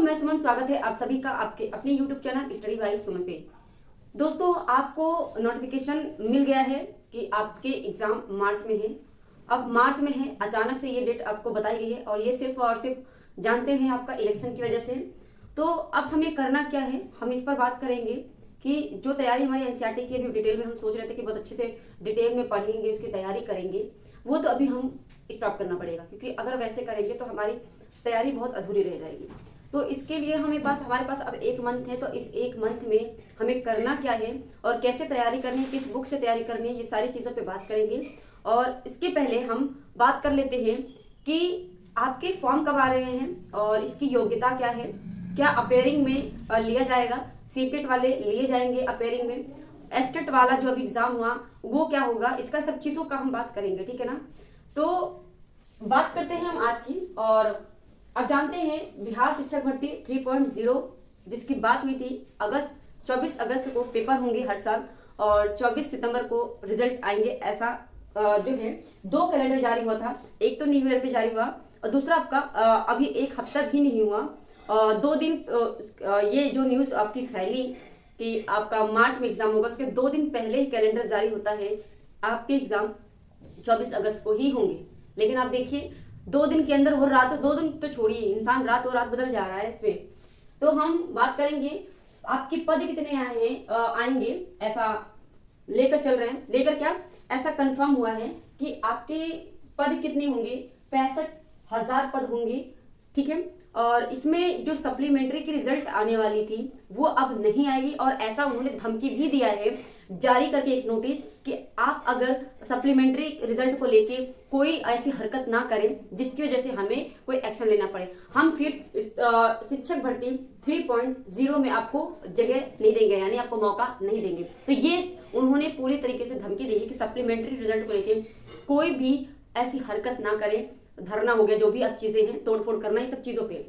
मैं सुमन, स्वागत है आप सभी का आपके अपने YouTube चैनल स्टडी बाय सुमन पे। दोस्तों, आपको नोटिफिकेशन मिल गया है कि आपके एग्जाम मार्च में है। अब मार्च में है, अचानक से ये डेट आपको बताई गई है और ये सिर्फ और सिर्फ जानते हैं आपका इलेक्शन की वजह से। तो अब हमें करना क्या है, हम इस पर बात करेंगे कि जो तैयारी हमारी एनसीईआरटी की अभी डिटेल में हम सोच रहे थे कि बहुत अच्छे से डिटेल में पढ़ेंगे, उसकी तैयारी करेंगे, वो तो अभी हम स्टॉप करना पड़ेगा, क्योंकि अगर वैसे करेंगे तो हमारी तैयारी बहुत अधूरी रह जाएगी। तो इसके लिए हमारे पास अब एक मंथ है, तो इस एक मंथ में हमें करना क्या है और कैसे तैयारी करनी है, किस बुक से तैयारी करनी है, ये सारी चीज़ों पे बात करेंगे। और इसके पहले हम बात कर लेते हैं कि आपके फॉर्म कब आ रहे हैं और इसकी योग्यता क्या है। क्या अपेयरिंग में लिया जाएगा, सीटेट वाले लिए जाएंगे अपेयरिंग में, एस्टेट वाला जो अभी एग्जाम हुआ वो क्या होगा, इसका सब चीज़ों का हम बात करेंगे, ठीक है ना। तो बात करते हैं हम आज की। और अब जानते हैं बिहार शिक्षक भर्ती 3.0 जिसकी बात हुई थी 24 अगस्त को पेपर होंगे हर साल और 24 सितंबर को रिजल्ट आएंगे, ऐसा जो है 2 कैलेंडर जारी हुआ था। एक तो न्यू ईयर पे जारी हुआ और दूसरा आपका अभी एक हफ्ता भी नहीं हुआ, 2 दिन ये जो न्यूज़ आपकी फैली कि आपका मार्च में एग्जाम होगा, उसके 2 दिन पहले ही कैलेंडर जारी होता है, आपके एग्जाम 24 अगस्त को ही होंगे। लेकिन आप देखिए 2 दिन के अंदर, और रात 2 दिन तो छोड़िए, इंसान रात और रात बदल जा रहा है इसमें। तो हम बात करेंगे आपके पद कितने आएंगे, ऐसा लेकर चल रहे हैं, लेकर क्या ऐसा कंफर्म हुआ है कि आपके पद कितने होंगे, 65,000 पद होंगे, ठीक है। और इसमें जो सप्लीमेंट्री की रिजल्ट आने वाली थी वो अब नहीं आएगी, और ऐसा उन्होंने धमकी भी दिया है जारी करके एक नोटिस कि आप अगर सप्लीमेंट्री रिजल्ट को लेके कोई ऐसी हरकत ना करें जिसकी वजह से हमें कोई एक्शन लेना पड़े, हम फिर शिक्षक भर्ती 3.0 में आपको जगह नहीं देंगे, यानी आपको मौका नहीं देंगे। तो ये उन्होंने पूरी तरीके से धमकी दी है कि सप्लीमेंट्री रिजल्ट को लेके कोई भी ऐसी हरकत ना करे, धरना हो गया, जो भी अब चीजें हैं, तोड़फोड़ करना, ये सब चीजों पे,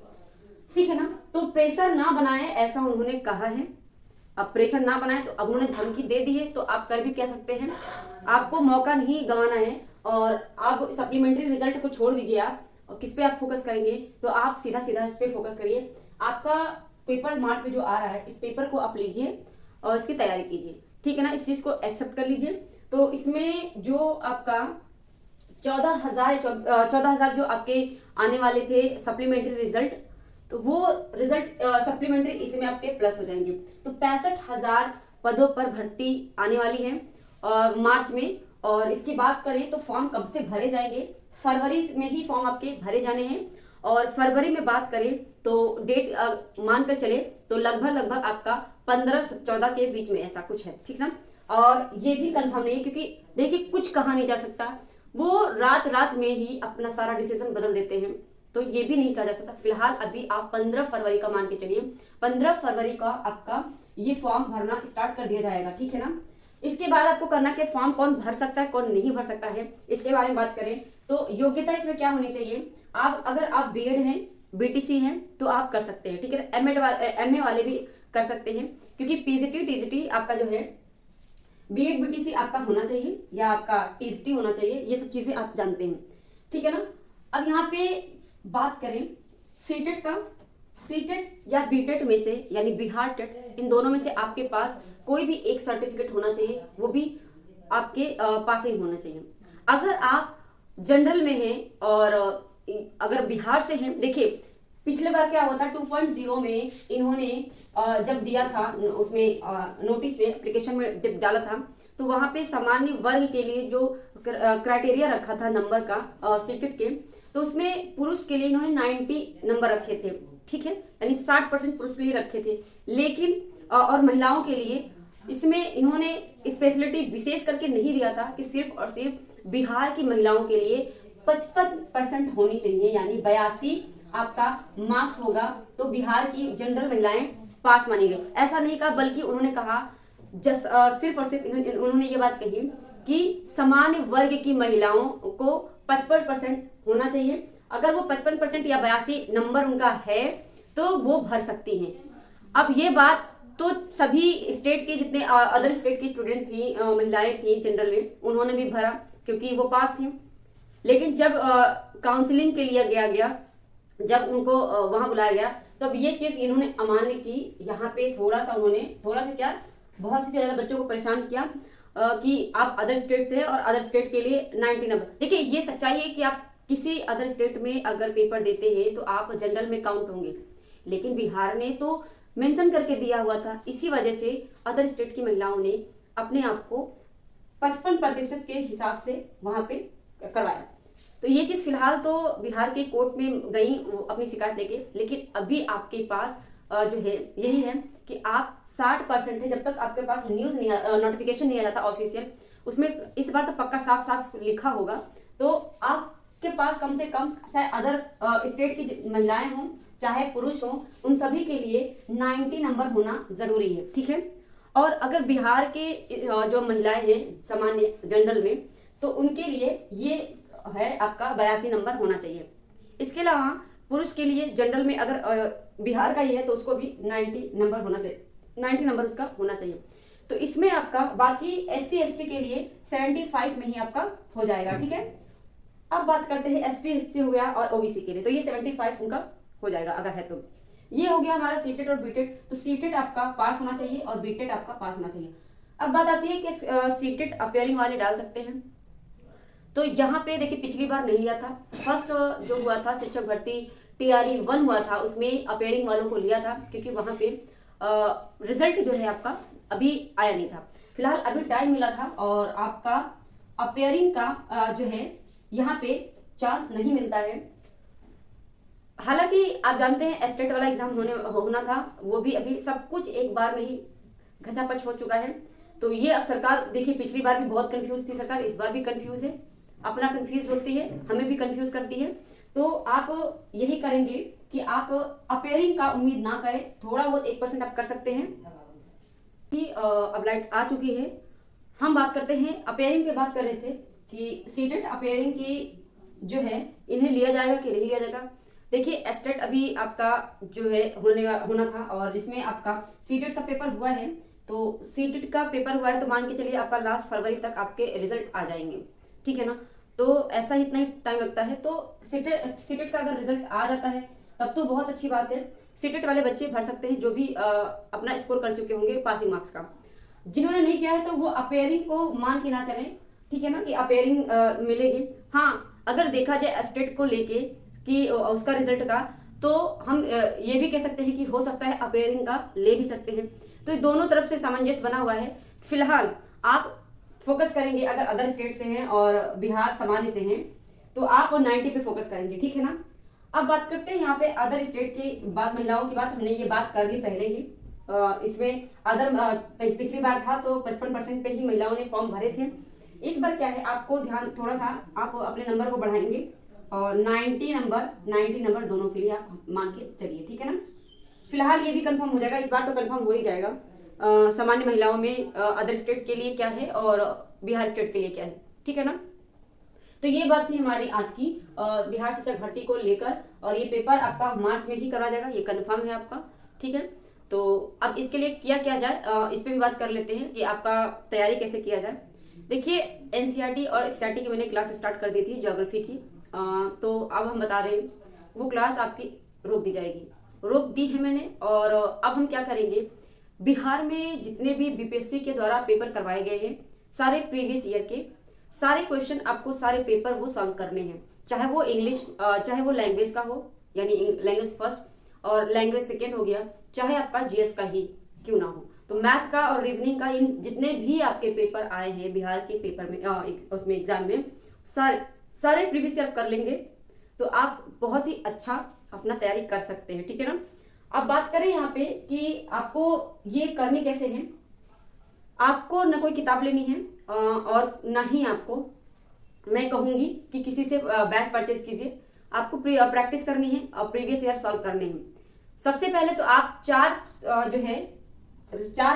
ठीक है ना। तो प्रेशर ना बनाए ऐसा उन्होंने कहा है। अब प्रेशर ना बनाए तो अब उन्होंने धमकी दे दी है, तो आप कर भी कह सकते हैं, आपको मौका नहीं गंवाना है। और आप सप्लीमेंट्री रिजल्ट को छोड़ दीजिए, आप और किस पे आप फोकस करेंगे, तो आप सीधा सीधा इस पे फोकस करिए। आपका पेपर मार्च में जो आ रहा है, इस पेपर को आप लीजिए और इसकी तैयारी कीजिए, ठीक है ना, इस चीज को एक्सेप्ट कर लीजिए। तो इसमें जो आपका 14,000 जो आपके आने वाले थे सप्लीमेंट्री रिजल्ट, तो वो रिजल्ट सप्लीमेंट्री इसमें आपके प्लस हो जाएंगे। तो 65,000 पदों पर भर्ती आने वाली है मार्च में। और इसकी बात करें तो फॉर्म कब से भरे जाएंगे, फरवरी में ही फॉर्म आपके भरे जाने हैं। और फरवरी में बात करें तो डेट मानकर चले तो लगभग आपका 15-14 के बीच में ऐसा कुछ है, ठीक ना। और ये भी कंफर्म नहीं है, क्योंकि देखिए कुछ कहा नहीं जा सकता, वो रात में ही अपना सारा डिसीजन बदल देते हैं, तो ये भी नहीं कहा जा सकता। फिलहाल अभी आप 15 फरवरी का मान के चलिए, 15 फरवरी का आपका ये फॉर्म भरना स्टार्ट कर दिया जाएगा, ठीक है ना। इसके बाद आपको करना कि फॉर्म कौन भर सकता है, कौन नहीं भर सकता है, इसके बारे में बात करें तो योग्यता इसमें क्या होनी चाहिए। अगर आप बीएड हैं, बीटीसी हैं, तो आप कर सकते हैं, ठीक है। एमए वाले भी कर सकते हैं, क्योंकि पीजीटी टीजीटी आपका जो है, बीएड बीटीसी आपका होना चाहिए या आपका टीजीटी होना चाहिए, ये सब चीजें आप जानते हैं, ठीक है ना। अब यहाँ पे बात करें सीटेट का, सीटेट या बीटेट में से, यानी बिहार टेट, इन दोनों में से आपके पास कोई भी एक सर्टिफिकेट होना चाहिए, वो भी आपके पास ही होना चाहिए। अगर आप जनरल में हैं और अगर बिहार से हैं, देखिए पिछले बार क्या हुआ था, 2.0 में इन्होंने जब दिया था उसमें नोटिस में, एप्लीकेशन में जब डाला था, तो वहां पे सामान्य वर्ग के लिए जो क्राइटेरिया रखा था नंबर का सीटेट के, तो उसमें पुरुष के लिए इन्होंने 90 नंबर रखे थे, ठीक है, यानी 60% पुरुष के लिए रखे थे। लेकिन और महिलाओं के लिए इसमें इन्होंने स्पेशलिटी विशेष करके नहीं दिया था कि सिर्फ और सिर्फ बिहार की महिलाओं के लिए 55% होनी चाहिए, यानी 82 आपका मार्क्स होगा तो बिहार की जनरल महिलाएं पास मानी गई। ऐसा नहीं कहा, बल्कि उन्होंने कहा सिर्फ और सिर्फ उन्होंने ये बात कही कि सामान्य वर्ग की महिलाओं को 55% होना चाहिए। अगर वो 55% या 82 नंबर उनका है तो वो भर सकती हैं। अब ये बात तो सभी स्टेट के जितने अदर स्टेट की स्टूडेंट थी, महिलाएं थी जनरल में, उन्होंने भी भरा क्योंकि वो पास थी। लेकिन जब काउंसलिंग के लिए गया जब उनको वहां बुलाया गया तो अब ये चीज इन्होंने अमान्य की। यहाँ पे थोड़ा सा उन्होंने थोड़ा सा क्या, बहुत से ज्यादा बच्चों को परेशान किया कि आप अदर स्टेट से हैं और अदर स्टेट के लिए 90 नंबर। देखिए ये सच्चाई है कि आप किसी अदर स्टेट में अगर पेपर देते हैं तो आप जनरल में काउंट होंगे, लेकिन बिहार ने तो मेंशन करके दिया हुआ था। इसी वजह से अदर स्टेट की महिलाओं ने अपने आप को 55% के हिसाब से वहां पे करवाया। तो ये चीज फिलहाल तो बिहार के कोर्ट में गई अपनी शिकायत लेके, लेकिन अभी आपके पास जो है यही है कि आप 60% है, जब तक आपके पास न्यूज नहीं नोटिफिकेशन नहीं आ जाता ऑफिशियल, उसमें इस बार तो पक्का साफ साफ लिखा होगा। तो आपके पास कम से कम चाहे अदर स्टेट की महिलाएं हों चाहे पुरुष हों, उन सभी के लिए 90 नंबर होना जरूरी है, ठीक है। और अगर बिहार के जो महिलाएं हैं सामान्य जनरल में, तो उनके लिए ये है आपका 82 नंबर होना चाहिए। इसके अलावा पुरुष के लिए जनरल में अगर बिहार का ही है तो उसको भी 90 नंबर होना चाहिए, 90 नंबर उसका होना चाहिए। तो इसमें आपका बाकी SC ST के लिए 75 में ही आपका हो जाएगा, ठीक है। अब बात करते हैं ST SC हो गया और OBC के लिए, तो ये 75 उनका हो जाएगा अगर है तो। ये हो गया हमारा सीटेट और बीटेट। तो सीटेट आपका पास होना चाहिए और बीटेट आपका पास होना चाहिए। अब बात आती है कि सीटेट अपेयरिंग वाले डाल सकते हैं। तो यहाँ पे देखिए पिछली बार नहीं लिया था, फर्स्ट जो हुआ था शिक्षक भर्ती TRE 1 हुआ था, उसमें अपेयरिंग वालों को लिया था, क्योंकि वहां पे रिजल्ट जो है आपका अभी आया नहीं था। फिलहाल अभी टाइम मिला था और आपका अपेयरिंग का जो है यहाँ पे चांस नहीं मिलता है। हालांकि आप जानते हैं स्टेट वाला एग्जाम होना था, वो भी अभी सब कुछ एक बार में ही घचापच हो चुका है। तो ये अब सरकार देखिए पिछली बार भी बहुत कंफ्यूज थी सरकार, इस बार भी कंफ्यूज है, अपना कंफ्यूज होती है, हमें भी कंफ्यूज करती है। तो आप यही करेंगे कि आप अपेयरिंग का उम्मीद ना करें, थोड़ा बहुत 1% आप कर सकते हैं कि अब लाइट आ चुकी है। हम बात करते हैं अपेयरिंग की, बात कर रहे थे कि सीटेट अपेयरिंग की जो है इन्हें लिया जाएगा कि नहीं लिया जाएगा। देखिए एस्टेट अभी आपका जो है होना था, और जिसमें आपका सीटेट का पेपर हुआ है, तो सीटेट का पेपर हुआ है तो मान के चलिए आपका लास्ट फरवरी तक आपके रिजल्ट आ जाएंगे, ठीक है ना। तो ऐसा ही इतना ही टाइम लगता है। तो सीटेट का अगर रिजल्ट आ जाता है तब तो बहुत अच्छी बात है, सीटेट वाले बच्चे भर सकते हैं जो भी अपना स्कोर कर चुके होंगे पासिंग मार्क्स का। जिन्होंने नहीं किया है तो वो अपेयरिंग को मान के ना चले, ठीक है ना, कि अपेयरिंग मिलेगी। हाँ अगर देखा जाए स्टेट को लेके कि उसका रिजल्ट का, तो हम ये भी कह सकते हैं कि हो सकता है अपेयरिंग का ले भी सकते हैं। तो दोनों तरफ से सामंजस्य बना हुआ है। फिलहाल आप फोकस करेंगे, अगर अदर स्टेट से हैं और बिहार सामान्य से हैं तो आप 90 पे फोकस करेंगे, ठीक है ना। अब बात करते हैं यहाँ पे अदर स्टेट की बात, महिलाओं की बात हमने ये बात कर ली पहले ही। इसमें अदर पिछली बार था तो 55% पे ही महिलाओं ने फॉर्म भरे थे। इस बार क्या है, आपको ध्यान थोड़ा सा आप अपने नंबर को बढ़ाएंगे और 90 नंबर दोनों के लिए आप मान के चलिए, ठीक है ना। फिलहाल ये भी कंफर्म हो जाएगा, इस बार तो कंफर्म हो ही जाएगा सामान्य महिलाओं में अदर स्टेट के लिए क्या है और बिहार स्टेट के लिए क्या है, ठीक है ना। तो ये बात थी हमारी आज की बिहार शिक्षक भर्ती को लेकर, और ये पेपर आपका मार्च में ही करवाया जाएगा, ये कंफर्म है आपका, ठीक है। तो अब इसके लिए क्या जाए इस पे भी बात कर लेते हैं कि आपका तैयारी कैसे किया जाए। देखिए NCERT और SCERT की मैंने क्लास स्टार्ट कर दी थी ज्योग्राफी की, तो अब हम बता रहे हैं वो क्लास आपकी रोक दी जाएगी, रोक दी है मैंने। और अब हम क्या करेंगे, बिहार में जितने भी BPSC के द्वारा पेपर करवाए गए हैं, सारे प्रीवियस ईयर के सारे क्वेश्चन आपको सारे पेपर वो सॉल्व करने हैं, चाहे वो इंग्लिश चाहे वो लैंग्वेज का हो, यानी लैंग्वेज फर्स्ट और लैंग्वेज सेकेंड हो गया, चाहे आपका GS का ही क्यों ना हो। तो मैथ का और रीजनिंग का, इन जितने भी आपके पेपर आए हैं बिहार के पेपर में उसमें एग्जाम में, सारे प्रीवियस ईयर कर लेंगे तो आप बहुत ही अच्छा अपना तैयारी कर सकते हैं, ठीक है ना। अब बात करें यहाँ पे कि आपको ये करने कैसे हैं। आपको न कोई किताब लेनी है और न ही आपको मैं कहूंगी कि किसी से बैच परचेज कीजिए, आपको प्रैक्टिस करनी है और प्रीवियस ईयर सॉल्व करने हैं। सबसे पहले तो आप 4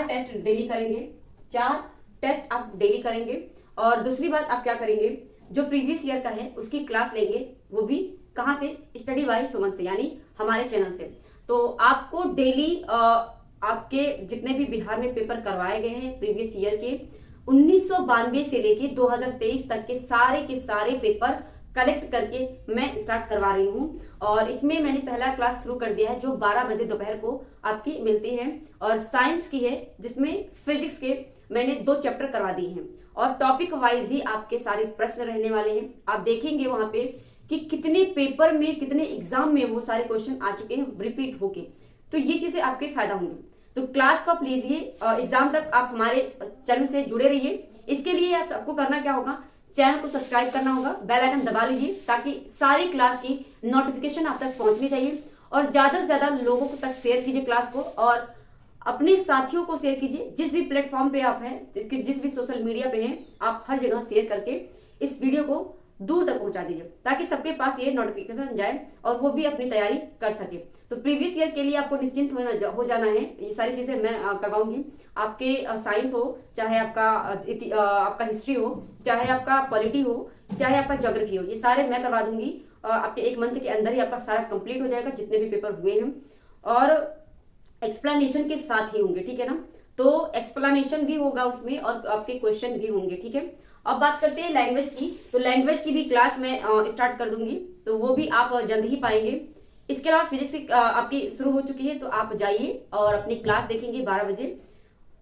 टेस्ट डेली करेंगे, 4 टेस्ट आप डेली करेंगे। और दूसरी बात आप क्या करेंगे, जो प्रीवियस ईयर का है उसकी क्लास लेंगे, वो भी कहाँ से, स्टडी बाय सुमन से, यानी हमारे चैनल से। तो आपको डेली आपके जितने भी बिहार में पेपर करवाए गए हैं प्रीवियस ईयर के 1992 से लेके 2023 तक के सारे पेपर कलेक्ट करके मैं स्टार्ट करवा रही हूँ। और इसमें मैंने पहला क्लास शुरू कर दिया है जो 12 बजे दोपहर को आपकी मिलती है, और साइंस की है जिसमें फिजिक्स के मैंने 2 चैप्टर करवा दिए हैं, और टॉपिक वाइज ही आपके सारे प्रश्न रहने वाले हैं। आप देखेंगे वहां पे कि कितने पेपर में, कितने एग्जाम में वो सारे क्वेश्चन आ चुके हैं रिपीट होके, तो ये चीजें आपके फायदा होंगे। तो क्लास को आप लीजिए, एग्जाम तक आप हमारे चैनल से जुड़े रहिए। इसके लिए आप सबको करना क्या होगा, चैनल को सब्सक्राइब करना होगा, बेल आइकन दबा लीजिए ताकि सारी क्लास की नोटिफिकेशन आप तक पहुंचनी चाहिए, और ज्यादा से ज्यादा लोगों तक शेयर कीजिए क्लास को, और अपने साथियों को शेयर कीजिए। जिस भी प्लेटफॉर्म पे आप हैं, जिस भी सोशल मीडिया पे हैं, आप हर जगह शेयर करके इस वीडियो को दूर तक पहुंचा दीजिए ताकि सबके पास ये नोटिफिकेशन जाए और वो भी अपनी तैयारी कर सके। तो प्रीवियस ईयर के लिए आपको निश्चिंत हो जाना है, ये सारी चीजें मैं करवाऊंगी। आपके साइंस हो, चाहे आपका हिस्ट्री हो, चाहे आपका पॉलिटी हो, चाहे आपका ज्योग्राफी हो, ये सारे मैं करवा दूंगी। आपके 1 मंथ के अंदर ही आपका सारा कंप्लीट हो जाएगा जितने भी पेपर हुए हैं, और एक्सप्लेनेशन के साथ ही होंगे, ठीक है ना। तो एक्सप्लेनेशन भी होगा उसमें और आपके क्वेश्चन भी होंगे, ठीक है। अब बात करते हैं लैंग्वेज की, तो लैंग्वेज की भी क्लास मैं स्टार्ट कर दूंगी, तो वो भी आप जल्द ही पाएंगे। इसके अलावा फिजिक्स आपकी शुरू हो चुकी है, तो आप जाइए और अपनी क्लास देखेंगे 12 बजे।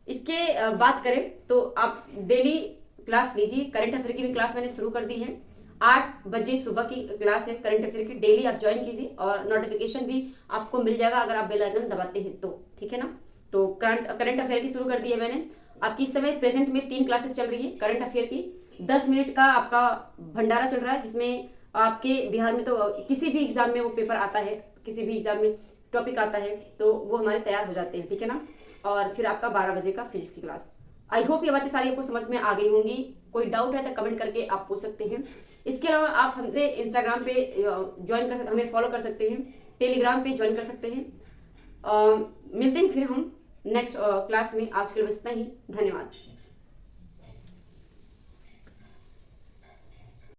इसके बात करें तो आप डेली क्लास लीजिए। करंट अफेयर की भी क्लास मैंने शुरू कर दी है, 8 बजे सुबह की क्लास है करंट अफेयर की, डेली आप ज्वाइन कीजिए, और नोटिफिकेशन भी आपको मिल जाएगा अगर आप बेल आइकन दबाते हैं तो, ठीक है ना। तो करंट अफेयर की शुरू कर दी है मैंने। आपकी इस समय प्रेजेंट में 3 क्लासेस चल रही है करंट अफेयर की। 10 मिनट का आपका भंडारा चल रहा है, जिसमें आपके बिहार में तो किसी भी एग्जाम में वो पेपर आता है, किसी भी एग्जाम में टॉपिक आता है, तो वो हमारे तैयार हो जाते हैं, ठीक है ना। और फिर आपका 12 बजे का फिजिक्स की क्लास। आई होप ये बातें सारी आपको समझ में आ गई होंगी। कोई डाउट है तो कमेंट करके आप पूछ सकते हैं। इसके अलावा आप हमसे इंस्टाग्राम पे हमें फॉलो कर सकते हैं, टेलीग्राम पे ज्वाइन कर सकते हैं। मिलते हैं फिर हम नेक्स्ट क्लास में। आज के लिए बस इतना ही, धन्यवाद।